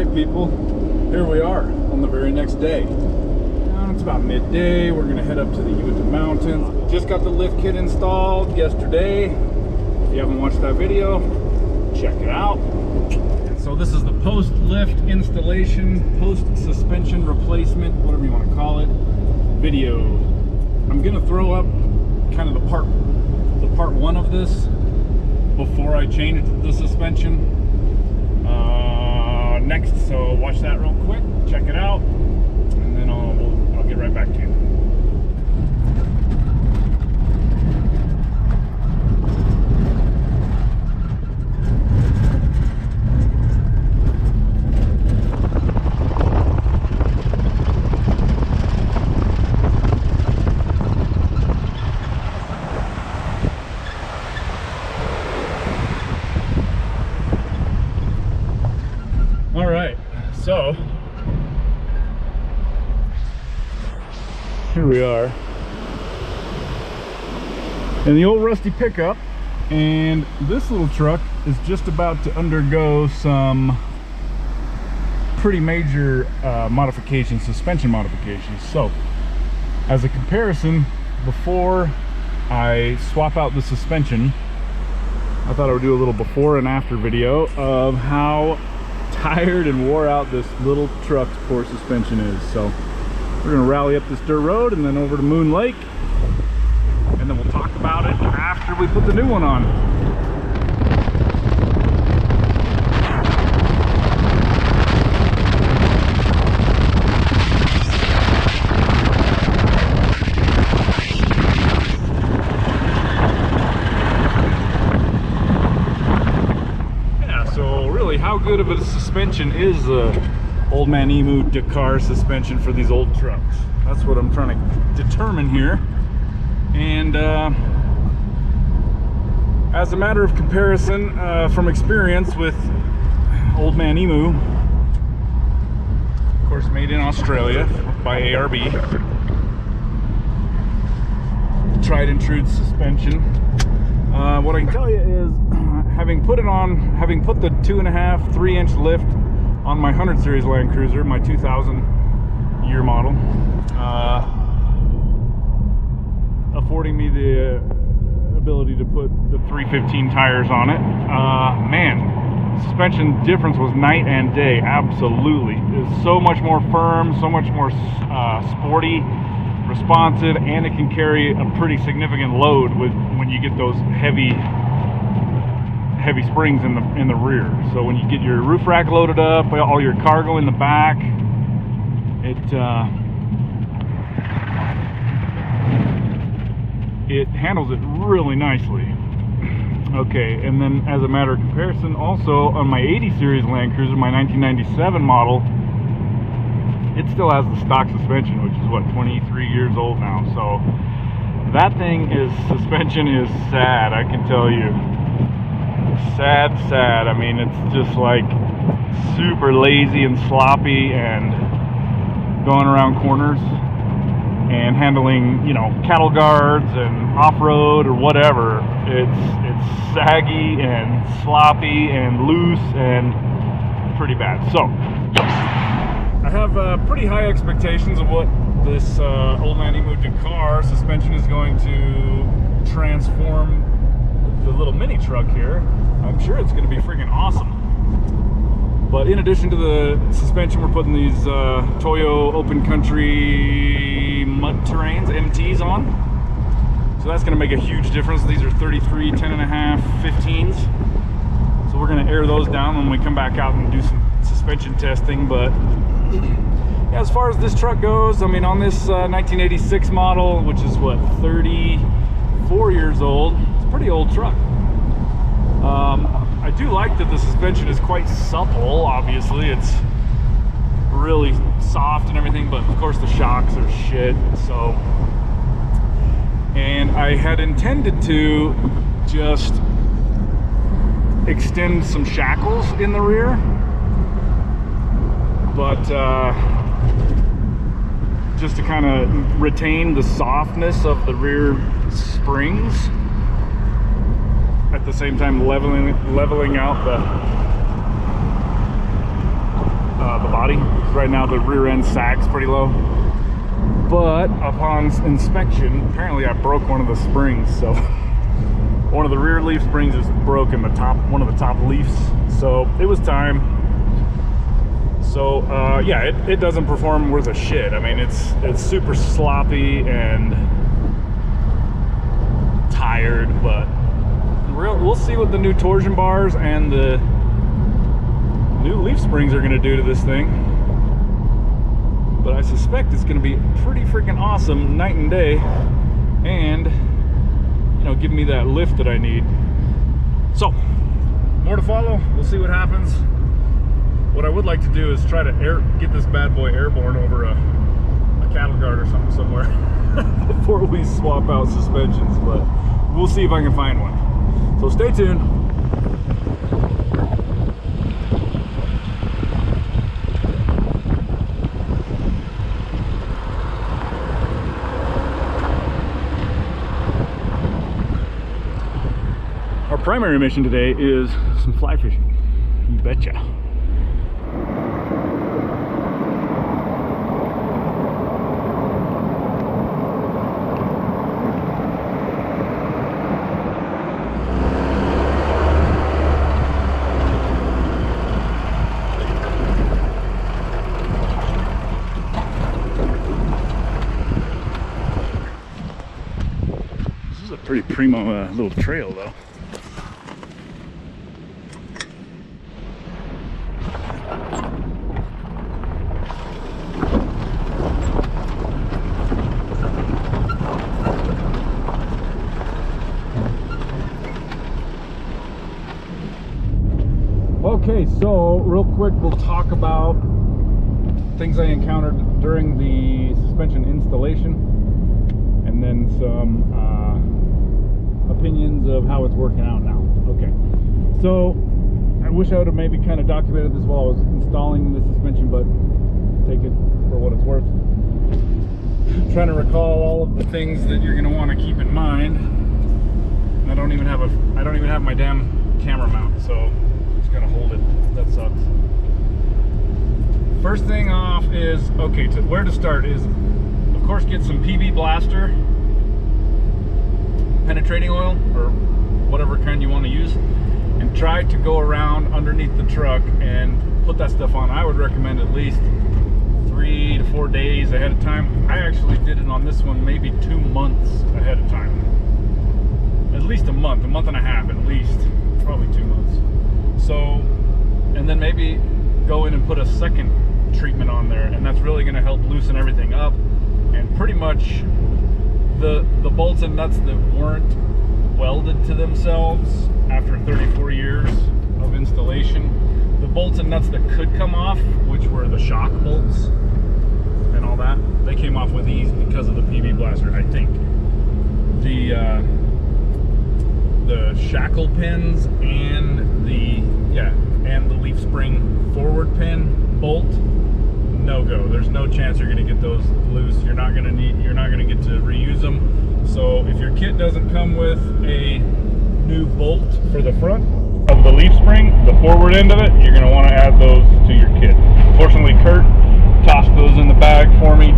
Alright people, here we are on the very next day. It's about midday. We're gonna head up to the Uinta Mountains. Just got the lift kit installed yesterday. If you haven't watched that video, check it out. So this is the post-lift installation, post-suspension replacement, whatever you want to call it, video. I'm gonna throw up kind of the part one of this before I change the suspension next. So watch that real quick, check it out, and then I'll get right back to you. All right, so here we are in the old rusty pickup, and this little truck is just about to undergo some pretty major modifications, suspension modifications. So as a comparison, before I swap out the suspension, I thought I would do a little before and after video of how tired and wore out this little truck's poor suspension is. So we're gonna rally up this dirt road and then over to Moon Lake, and then we'll talk about it after we put the new one on. How good of a suspension is old Man Emu Dakar suspension for these old trucks? That's what I'm trying to determine here. And as a matter of comparison, from experience with old Man Emu, of course made in Australia by ARB, tried and true suspension. What I can tell you is, having put the 2.5, 3-inch lift on my 100 series Land Cruiser, my 2000 year model, affording me the ability to put the 315 tires on it, man, suspension difference was night and day. Absolutely, it's so much more firm, so much more sporty, responsive, and it can carry a pretty significant load when you get those heavy springs in the rear. So when you get your roof rack loaded up, all your cargo in the back, it handles it really nicely. Okay, and then as a matter of comparison, also on my 80 series Land Cruiser, my 1997 model, it still has the stock suspension, which is what, 23 years old now. So that suspension is sad, I can tell you. Sad. I mean, it's just like super lazy and sloppy and going around corners and handling, you know, cattle guards and off-road or whatever. It's saggy and sloppy and loose and pretty bad. So I have pretty high expectations of what this old Man Emu Dakar suspension is going to transform the little mini truck here. I'm sure it's going to be freaking awesome. But in addition to the suspension, we're putting these Toyo Open Country mud terrains, MTs, on. So that's going to make a huge difference. These are 33, 10.5, 15s. So we're going to air those down when we come back out and do some suspension testing. But yeah, as far as this truck goes, I mean, on this 1986 model, which is what, 34 years old, it's a pretty old truck. I do like that the suspension is quite supple. Obviously, it's really soft and everything, but of course the shocks are shit. So, and I had intended to just extend some shackles in the rear, but just to kind of retain the softness of the rear springs, at the same time leveling out the body. Right now the rear end sags pretty low. But upon inspection, apparently I broke one of the springs. So one of the rear leaf springs is broken, one of the top leaves. So it was time. So yeah, it doesn't perform worth a shit. I mean, it's super sloppy and tired, but we'll see what the new torsion bars and the new leaf springs are going to do to this thing. But I suspect it's going to be pretty freaking awesome night and day, and you know, give me that lift that I need. So more to follow. We'll see what happens. What I would like to do is try to get this bad boy airborne over a cattle guard or something somewhere before we swap out suspensions, but we'll see if I can find one. So stay tuned. Our primary mission today is some fly fishing. You betcha. This is a pretty primo little trail though. Okay, so real quick, we'll talk about things I encountered during the suspension installation, and then some opinions of how it's working out now. Okay, so I wish I would have maybe kind of documented this while I was installing the suspension, but take it for what it's worth. I'm trying to recall all of the things that you're going to want to keep in mind. I don't even have my damn camera mount, so gonna hold it. That sucks. First thing off is, okay, where to start is, of course, get some PB Blaster penetrating oil or whatever kind you want to use, and try to go around underneath the truck and put that stuff on. I would recommend at least 3 to 4 days ahead of time. I actually did it on this one maybe 2 months ahead of time. At least a month and a half at least, probably 2 months. So, and then maybe go in and put a second treatment on there, and that's really going to help loosen everything up. And pretty much the bolts and nuts that weren't welded to themselves after 34 years of installation, the bolts and nuts that could come off, which were the shock bolts and all that, they came off with ease because of the PB Blaster, I think. The shackle pins and the leaf spring forward pin bolt, no go. There's no chance you're going to get those loose. You're not going to get to reuse them. So if your kit doesn't come with a new bolt for the front of the leaf spring, the forward end of it, you're going to want to add those to your kit. Fortunately, Kurt tossed those in the bag for me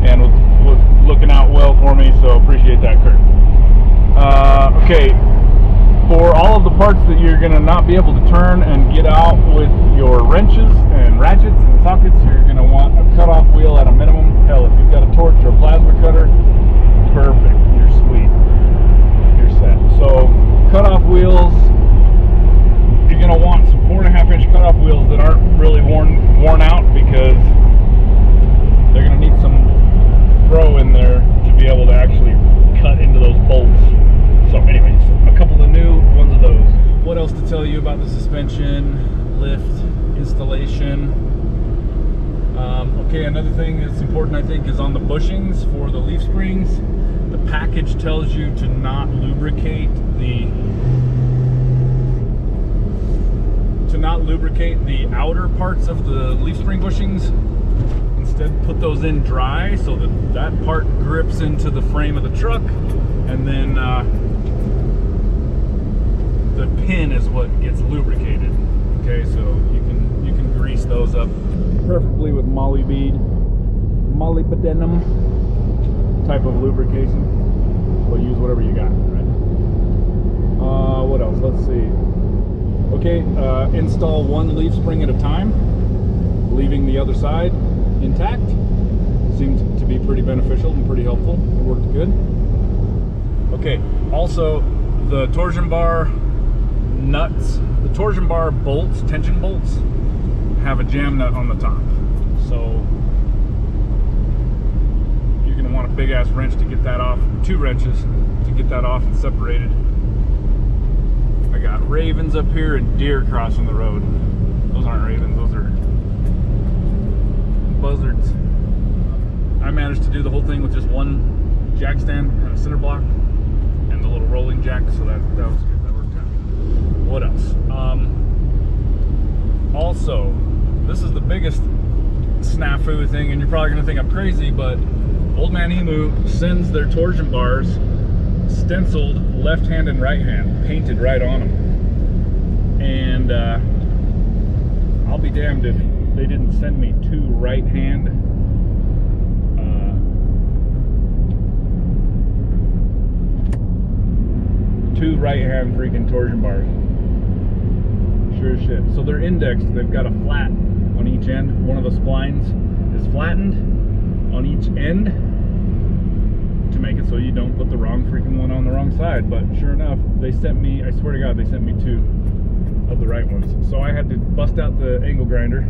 and was looking out well for me, so appreciate that, Kurt. Okay, for all of the parts that you're going to not be able to turn and get out with your wrenches and ratchets and sockets, you're going to want a cutoff wheel at a minimum. Hell, if you've got a torch or a plasma cutter, perfect, you're sweet, you're set. So cutoff wheels, you're going to want some 4.5-inch cutoff wheels that aren't really worn out, because they're going to need some throw in there to be able to actually cut into those bolts. So anyways, a couple of new ones of those. What else to tell you about the suspension, lift, installation? Okay, another thing that's important, I think, is on the bushings for the leaf springs. The package tells you to not lubricate the outer parts of the leaf spring bushings. Instead, put those in dry so that part grips into the frame of the truck, and then the pin is what gets lubricated. Okay, so you can grease those up, preferably with molybdenum type of lubrication, but use whatever you got, right? What else? Let's see. Okay, install one leaf spring at a time, leaving the other side intact. Seemed to be pretty beneficial and pretty helpful. It worked good. Okay, also the torsion bar nuts, the torsion bar bolts, tension bolts, have a jam nut on the top. So you're going to want a big ass wrench to get that off, 2 wrenches to get that off and separated. I got ravens up here and deer crossing the road. Those aren't ravens, those are buzzards. I managed to do the whole thing with just one jack stand and a center block and the little rolling jack, so that was good. That worked out. What else? Also, this is the biggest snafu thing, and you're probably going to think I'm crazy, but Old Man Emu sends their torsion bars stenciled left hand and right hand, painted right on them. And I'll be damned if they didn't send me 2 right hand freaking torsion bars. Sure as shit. So they're indexed. They've got a flat on each end. One of the splines is flattened on each end to make it so you don't put the wrong freaking one on the wrong side. But sure enough, they sent me, I swear to God, they sent me 2 of the right ones. So I had to bust out the angle grinder,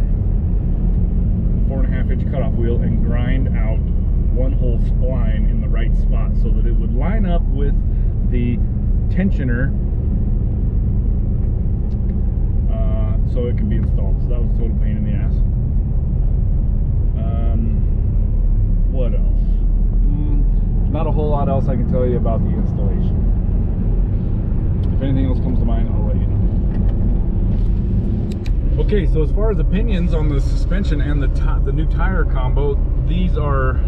4.5 inch cutoff wheel, and grind out one whole spline in the right spot so that it would line up with the tensioner, so it could be installed. So that was a total pain in the ass. What else? Not a whole lot else I can tell you about the installation. If anything else comes to mind, I'll let you know. Okay, so as far as opinions on the suspension and the new tire combo, these are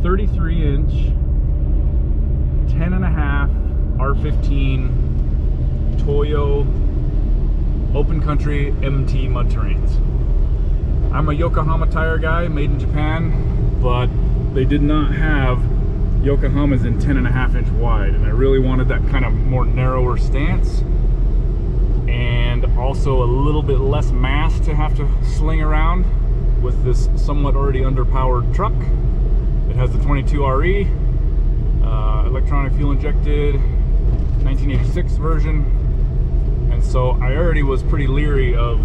33 inch 10.5 R15 Toyo open country MT mud terrains. I'm a Yokohama tire guy, made in Japan, but they did not have Yokohamas in 10.5 inch wide, and I really wanted that kind of more narrower stance and also a little bit less mass to have to sling around with this somewhat already underpowered truck. It has the 22RE electronic fuel injected 1986 version, and so I already was pretty leery of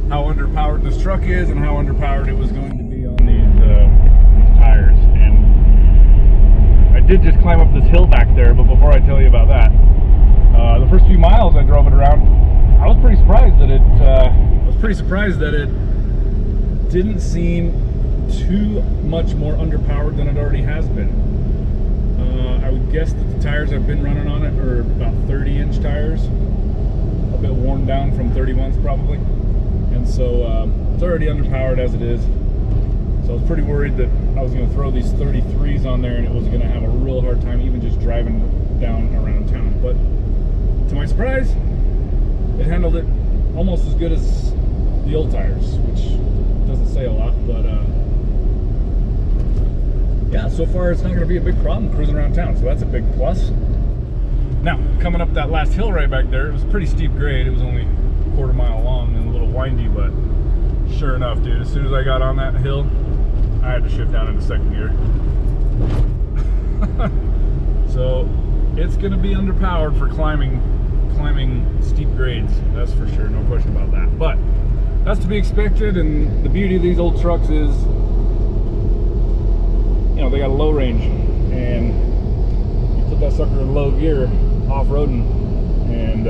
how underpowered this truck is and how underpowered it was going to be on these tires. And I did just climb up this hill back there, but before I tell you about that, the first few miles I drove it around, I was pretty surprised that it didn't seem too much more underpowered than it already has been. I would guess that the tires I've been running on it are about 30 inch tires, a bit worn down from 31s probably, and so it's already underpowered as it is. So I was pretty worried that I was going to throw these 33s on there and it was going to have a real hard time even just driving down around town. But to my surprise, it handled it almost as good as the old tires, which doesn't say a lot, but yeah, so far it's not going to be a big problem cruising around town, so that's a big plus. Now, coming up that last hill right back there, it was a pretty steep grade. It was only a quarter mile long and a little windy, but sure enough, dude, as soon as I got on that hill, I had to shift down into second gear. So it's going to be underpowered for climbing steep grades, that's for sure, no question about that. But that's to be expected, and the beauty of these old trucks is, you know, they got a low range, and you put that sucker in low gear off-roading, and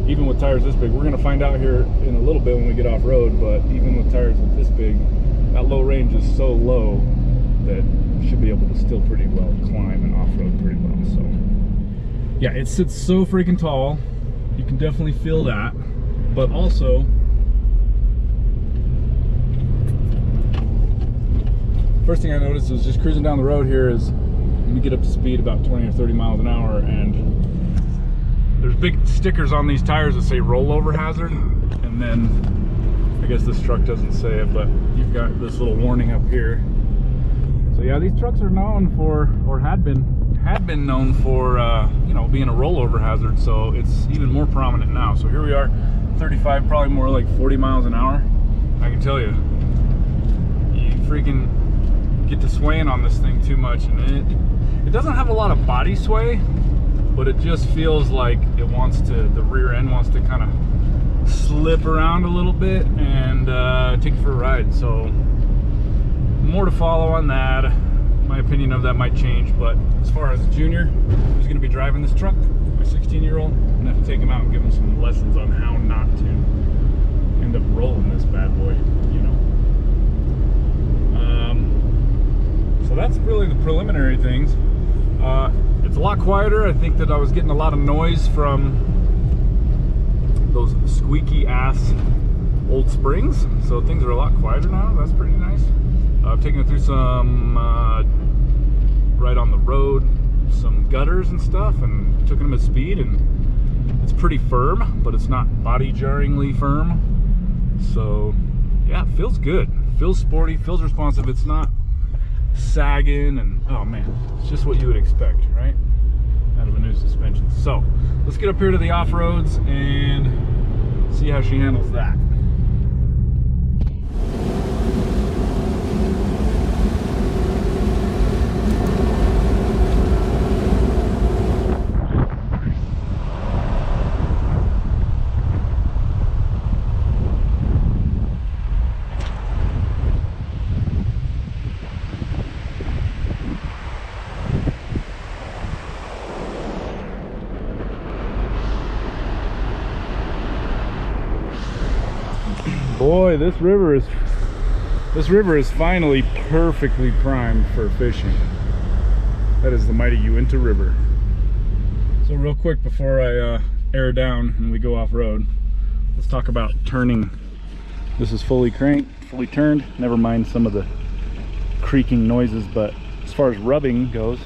even with tires this big, we're going to find out here in a little bit when we get off-road, but even with tires this big, that low range is so low that you should be able to still pretty well climb and off-road pretty well. So yeah, it sits so freaking tall, you can definitely feel that, but also first thing I noticed was just cruising down the road here is when you get up to speed about 20 or 30 miles an hour, and there's big stickers on these tires that say rollover hazard, and then I guess this truck doesn't say it, but you've got this little warning up here. So yeah, these trucks are known for, or had been known for, you know, being a rollover hazard. So it's even more prominent now. So here we are, 35, probably more like 40 miles an hour. I can tell you, you freaking get to swaying on this thing too much, and it doesn't have a lot of body sway, but it just feels like it wants to, the rear end wants to kind of slip around a little bit and take you for a ride. So more to follow on that. My opinion of that might change, but as far as a junior who's going to be driving this truck, my 16-year-old, I'm going to have to take him out and give him some lessons on how not to end up rolling this bad boy, you know. So that's really the preliminary things. It's a lot quieter. I think that I was getting a lot of noise from those squeaky ass old springs, so things are a lot quieter now. That's pretty nice. I've taken it through some right on the road, some gutters and stuff, and took them at speed, and it's pretty firm, but it's not body jarringly firm. So yeah, it feels good, feels sporty, feels responsive. It's not sagging, and oh man, it's just what you would expect, right, out of a new suspension. So let's get up here to the off-roads and see how she handles that. Boy, this river is finally perfectly primed for fishing. That is the mighty Uinta River. So real quick before I air down and we go off-road, let's talk about turning. This is fully cranked, fully turned. Never mind some of the creaking noises, but as far as rubbing goes,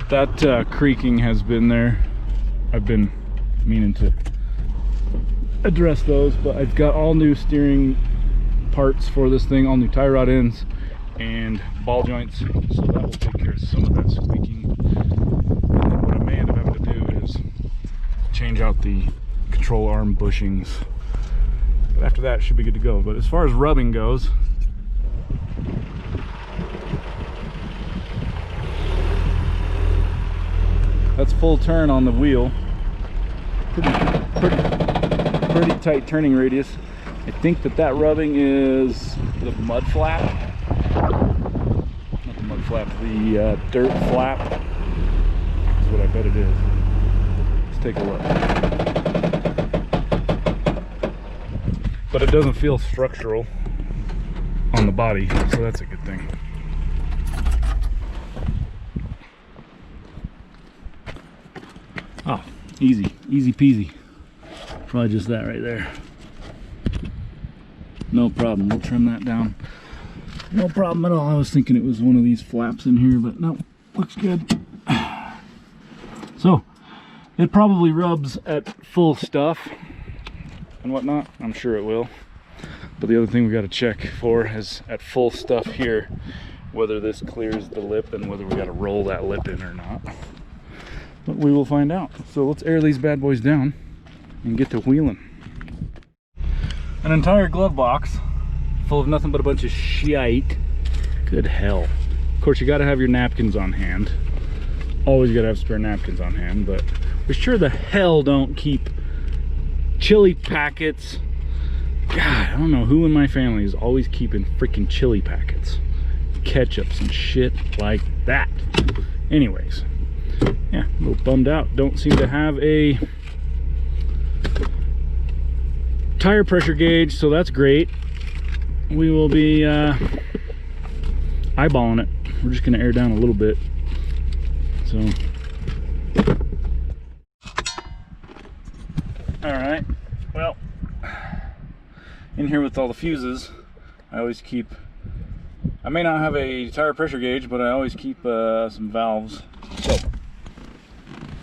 that creaking has been there. I've been meaning to address those, but I've got all new steering parts for this thing, all new tie rod ends and ball joints, so that will take care of some of that squeaking. And then what I may end up having to do is change out the control arm bushings, but after that it should be good to go. But as far as rubbing goes, that's full turn on the wheel. Pretty tight turning radius. I think that rubbing is the mud flap. Not the mud flap, the dirt flap is what I bet it is. Let's take a look. But it doesn't feel structural on the body, so that's a good thing. Oh, easy peasy. Probably just that right there. No problem, we'll trim that down. No problem at all. I was thinking it was one of these flaps in here, but no, looks good. So, it probably rubs at full stuff and whatnot. I'm sure it will. But the other thing we got to check for is at full stuff here, whether this clears the lip and whether we got to roll that lip in or not. But we will find out. So let's air these bad boys down and get to wheeling. An entire glove box full of nothing but a bunch of shite. Good hell. Of course, you got to have your napkins on hand. Always got to have spare napkins on hand, but we sure the hell don't keep chili packets. God, I don't know who in my family is always keeping freaking chili packets, ketchups and shit like that. Anyways, yeah, a little bummed out. Don't seem to have a tire pressure gauge, so that's great. We will be eyeballing it. We're just going to air down a little bit. So in here with all the fuses, I always keep, I may not have a tire pressure gauge, but I always keep some valves. So,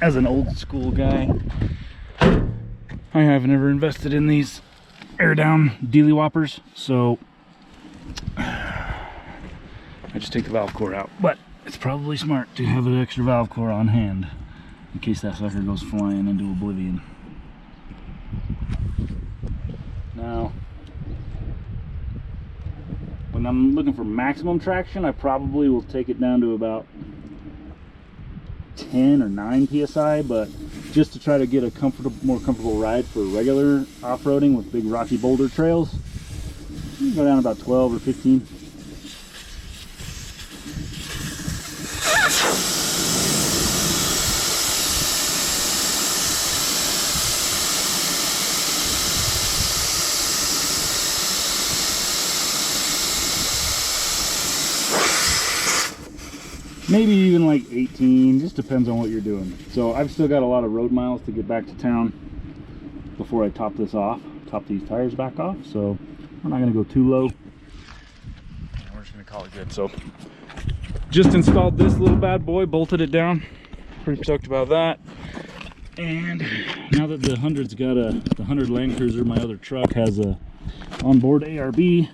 as an old school guy, I have never invested in these air down dealy whoppers, so I just take the valve core out. But it's probably smart to have an extra valve core on hand in case that sucker goes flying into oblivion. Now, when I'm looking for maximum traction, I probably will take it down to about 10 or 9 psi, but just to try to get a more comfortable ride for regular off-roading with big rocky boulder trails, you can go down about 12 or 15. Maybe even like 18, just depends on what you're doing. So I've still got a lot of road miles to get back to town before I top this off, top these tires back off. So we're not gonna go too low. We're just gonna call it good. So just installed this little bad boy, bolted it down. Pretty stoked about that. And now that the 100's got the 100 Land Cruiser, my other truck has a onboard ARB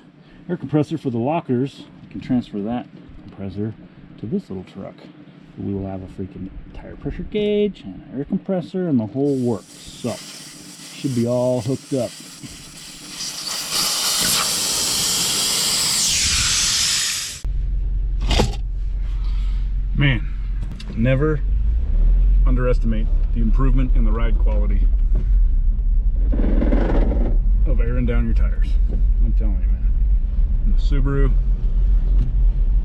air compressor for the lockers. I can transfer that compressor to this little truck. We will have a freaking tire pressure gauge and an air compressor and the whole works. So should be all hooked up. Man, never underestimate the improvement in the ride quality of airing down your tires. I'm telling you, man. In the Subaru,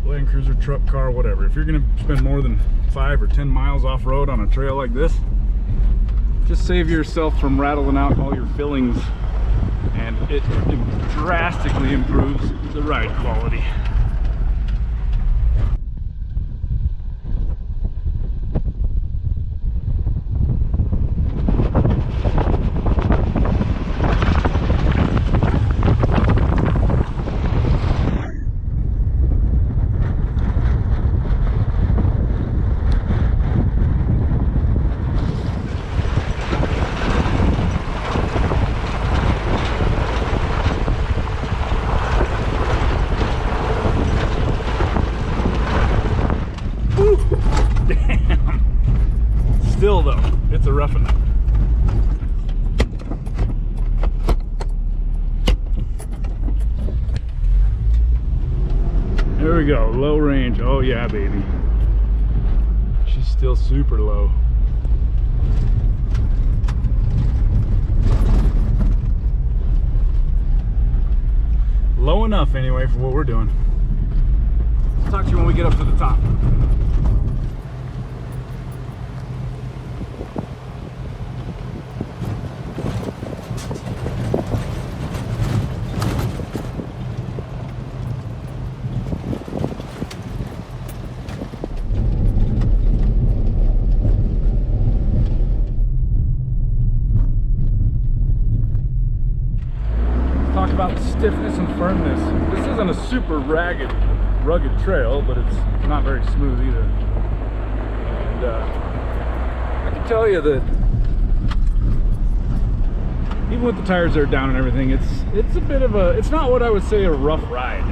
Land Cruiser, truck, car, whatever. If you're gonna spend more than 5 or 10 miles off-road on a trail like this, just save yourself from rattling out all your fillings, and it drastically improves the ride quality. Still though, it's a roughing it. There we go, low range. Oh yeah, baby. She's still super low. Low enough anyway for what we're doing. I'll talk to you when we get up to the top. About stiffness and firmness. This isn't a super rugged trail, but it's not very smooth either. And I can tell you that even with the tires that are down and everything, it's a bit of a, it's not what I would say a rough ride.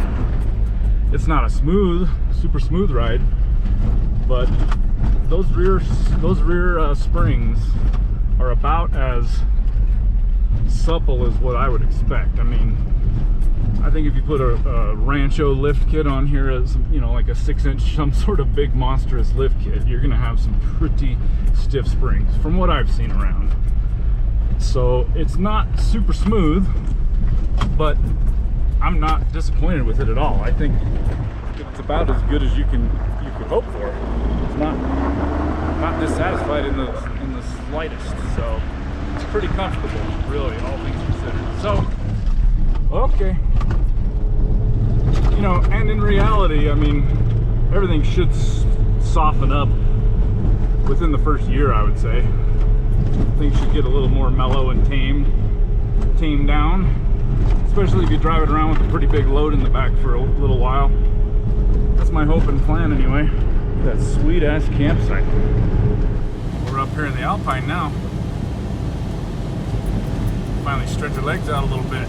It's not a super smooth ride, but those rear springs are about as supple as what I would expect. I mean, I think if you put a Rancho lift kit on here, as you know, like a 6-inch, some sort of big monstrous lift kit, you're gonna have some pretty stiff springs from what I've seen around. So it's not super smooth, but I'm not disappointed with it at all. I think it's about as good as you could hope for. It's not dissatisfied in the slightest. So it's pretty comfortable, really, all things considered. So, okay. You know, and in reality, I mean, everything should soften up within the first year, I would say. Things should get a little more mellow and tamed down. especially if you drive it around with a pretty big load in the back for a little while. That's my hope and plan anyway. That sweet ass campsite. We're up here in the Alpine now. Finally stretch your legs out a little bit.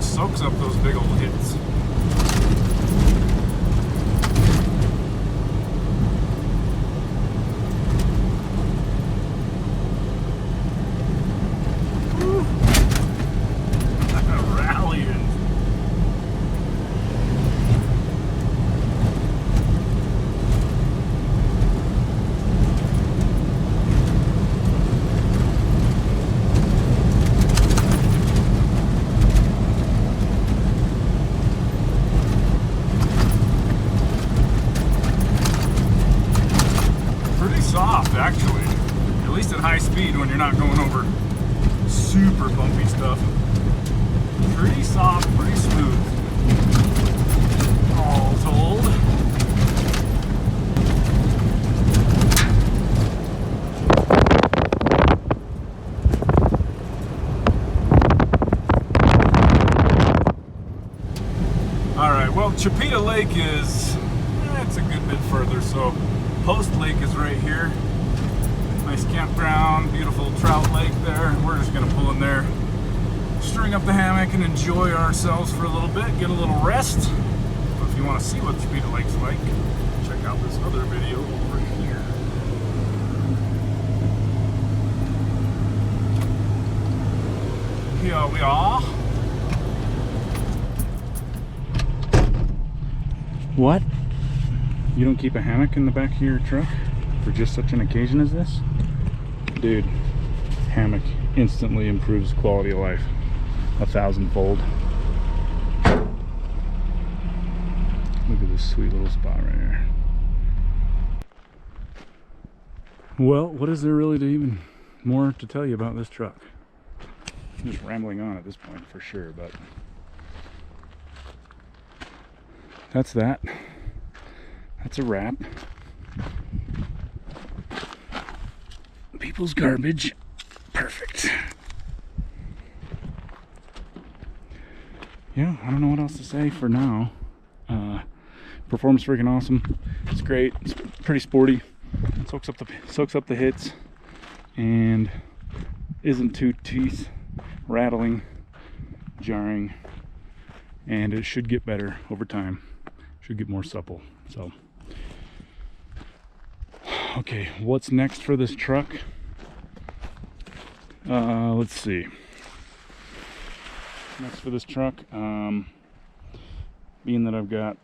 Soaks up those big old hits. Rallying. Soft, actually, at least at high speed when you're not going over super bumpy stuff. Pretty soft, pretty smooth, all told. Alright, well, Chipeta Lake is, it's a good bit further, so Post Lake is right here. Nice campground, beautiful trout lake there. We're just gonna pull in there, string up the hammock and enjoy ourselves for a little bit, get a little rest. But if you wanna see what Chipeta Lake's like, check out this other video over here. Here we are. What? You don't keep a hammock in the back of your truck for just such an occasion as this? Dude, hammock instantly improves quality of life 1,000-fold. Look at this sweet little spot right here. Well, what is there really to even more to tell you about this truck? I'm just rambling on at this point for sure, but that's that. That's a wrap. People's garbage. Perfect. Yeah, I don't know what else to say for now. Performance freaking awesome. It's great. It's pretty sporty. Soaks up the hits and isn't too teeth rattling, jarring, and it should get better over time. Should get more supple. So okay, what's next for this truck? Let's see. Next for this truck, being that I've got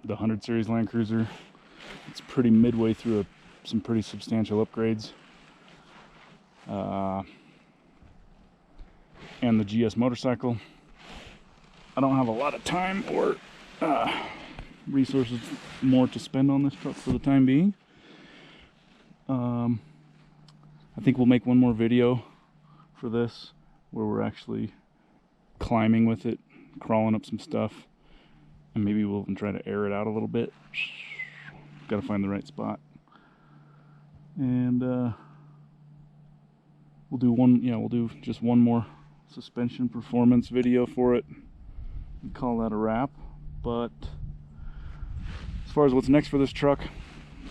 the 100 series Land Cruiser, it's pretty midway through some pretty substantial upgrades. And the GS motorcycle. I don't have a lot of time or resources more to spend on this truck for the time being. I think we'll make one more video for this where we're actually climbing with it, crawling up some stuff, and maybe we'll even try to air it out a little bit. Gotta find the right spot. And we'll do just one more suspension performance video for it and call that a wrap. But as far as what's next for this truck,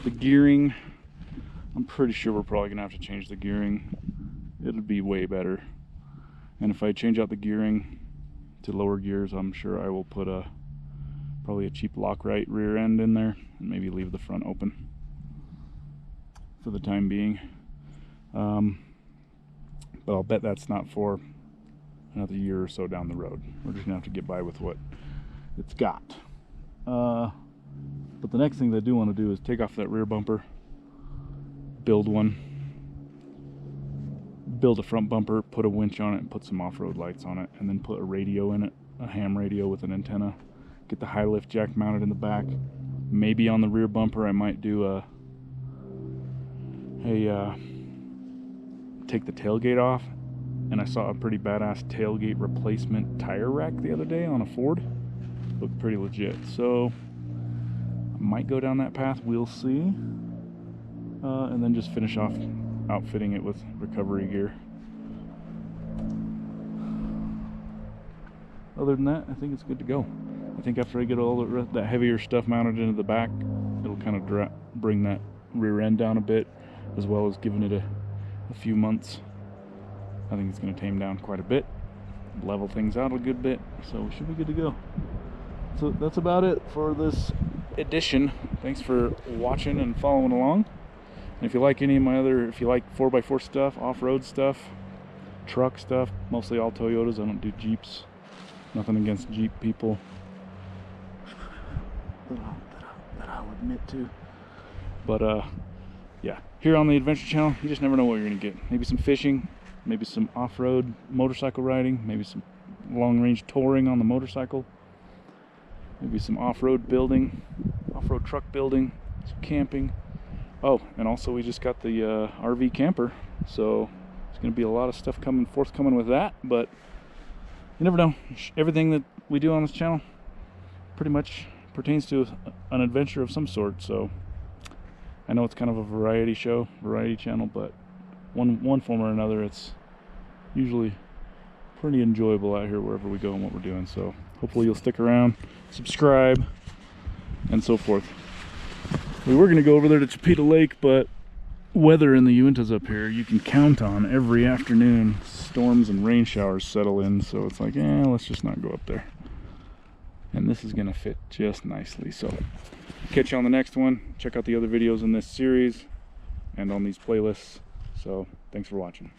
the gearing, I'm pretty sure we're probably gonna have to change the gearing. It'll be way better. And if I change out the gearing to lower gears, I'm sure I will put probably a cheap Lock-Right rear end in there and maybe leave the front open for the time being. But I'll bet that's not for another year or so down the road. We're just gonna have to get by with what it's got. But the next thing that I do want to do is take off that rear bumper, build one, build a front bumper, put a winch on it, and put some off-road lights on it, and then put a radio in it, a ham radio with an antenna. Get the high lift jack mounted in the back. Maybe on the rear bumper I might do take the tailgate off, and I saw a pretty badass tailgate replacement tire rack the other day on a Ford. Looked pretty legit, so I might go down that path, we'll see. And then just finish off outfitting it with recovery gear. Other than that, I think it's good to go. I think after I get all that heavier stuff mounted into the back, it'll kind of bring that rear end down a bit, as well as giving it a few months. I think it's going to tame down quite a bit, level things out a good bit, so we should be good to go. So that's about it for this edition. Thanks for watching and following along. And if you like any of my other, if you like 4x4 stuff, off-road stuff, truck stuff, mostly all Toyotas, I don't do Jeeps. Nothing against Jeep people that I'll admit to. But yeah, here on the Adventure Channel, you just never know what you're gonna get. Maybe some fishing, maybe some off-road motorcycle riding, maybe some long-range touring on the motorcycle, maybe some off-road building, off-road truck building, some camping. Oh, and also we just got the RV camper, so there's going to be a lot of stuff forthcoming with that, but you never know. Everything that we do on this channel pretty much pertains to an adventure of some sort, so I know it's kind of a variety channel, but one form or another, it's usually pretty enjoyable out here wherever we go and what we're doing. So hopefully you'll stick around, subscribe, and so forth. We were going to go over there to Chipeta Lake, but weather in the Uintas up here, you can count on every afternoon storms and rain showers settle in, so it's like, let's just not go up there. And this is going to fit just nicely. So catch you on the next one. Check out the other videos in this series and on these playlists. So thanks for watching.